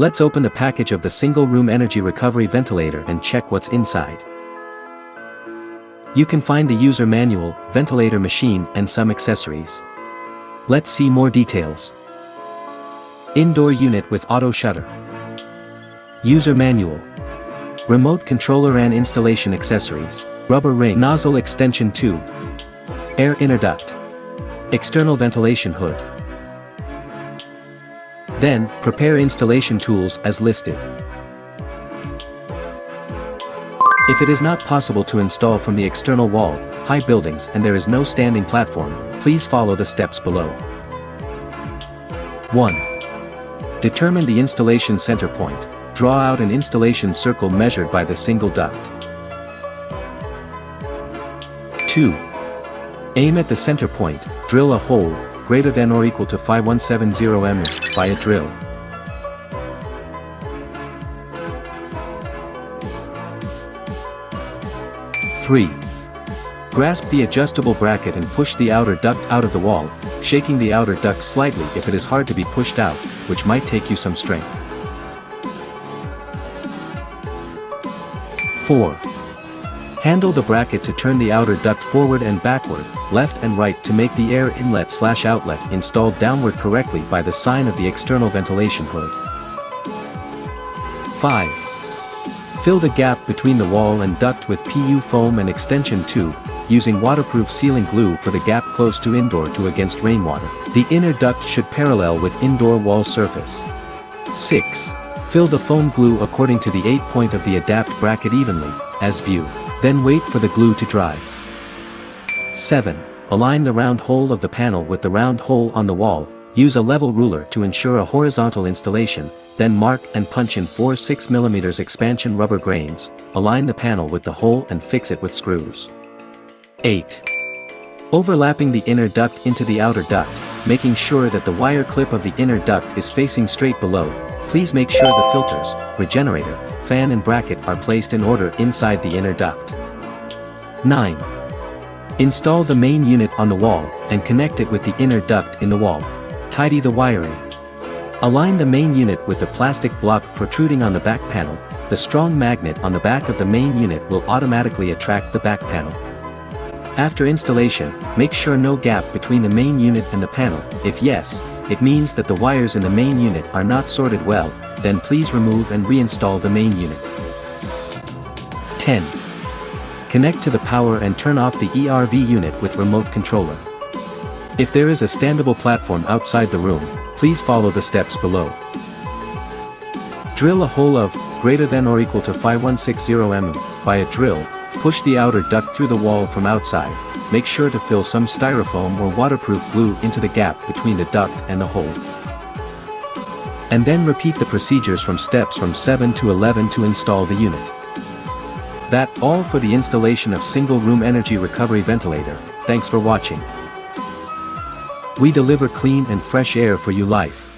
Let's open the package of the single-room energy recovery ventilator and check what's inside. You can find the user manual, ventilator machine and some accessories. Let's see more details. Indoor unit with auto shutter. User manual. Remote controller and installation accessories. Rubber ring. Nozzle extension tube. Air inner duct. External ventilation hood. Then, prepare installation tools as listed. If it is not possible to install from the external wall, high buildings and there is no standing platform, please follow the steps below. 1. Determine the installation center point. Draw out an installation circle measured by the single duct. 2. Aim at the center point, drill a hole, greater than or equal to 5170 mm, by a drill. 3. Grasp the adjustable bracket and push the outer duct out of the wall, shaking the outer duct slightly if it is hard to be pushed out, which might take you some strength. 4. Handle the bracket to turn the outer duct forward and backward, left and right to make the air inlet/outlet installed downward correctly by the sign of the external ventilation hood. 5. Fill the gap between the wall and duct with PU foam and extension tube, using waterproof sealing glue for the gap close to indoor to against rainwater. The inner duct should parallel with indoor wall surface. 6. Fill the foam glue according to the 8-point of the adapt bracket evenly, as view. Then wait for the glue to dry. 7. Align the round hole of the panel with the round hole on the wall, use a level ruler to ensure a horizontal installation, then mark and punch in 4 6mm expansion rubber grains, align the panel with the hole and fix it with screws. 8. Overlapping the inner duct into the outer duct, making sure that the wire clip of the inner duct is facing straight below. Please make sure the filters, regenerator, fan and bracket are placed in order inside the inner duct. 9. Install the main unit on the wall, and connect it with the inner duct in the wall. Tidy the wiring. Align the main unit with the plastic block protruding on the back panel. The strong magnet on the back of the main unit will automatically attract the back panel. After installation, make sure no gap between the main unit and the panel. If yes, it means that the wires in the main unit are not sorted well, then please remove and reinstall the main unit. 10. Connect to the power and turn off the ERV unit with remote controller. If there is a standable platform outside the room, please follow the steps below. Drill a hole of greater than or equal to 5160 mm by a drill, push the outer duct through the wall from outside, make sure to fill some styrofoam or waterproof glue into the gap between the duct and the hole. And then repeat the procedures from steps from 7 to 11 to install the unit. That's all for the installation of single-room energy recovery ventilator. Thanks for watching. We deliver clean and fresh air for your life.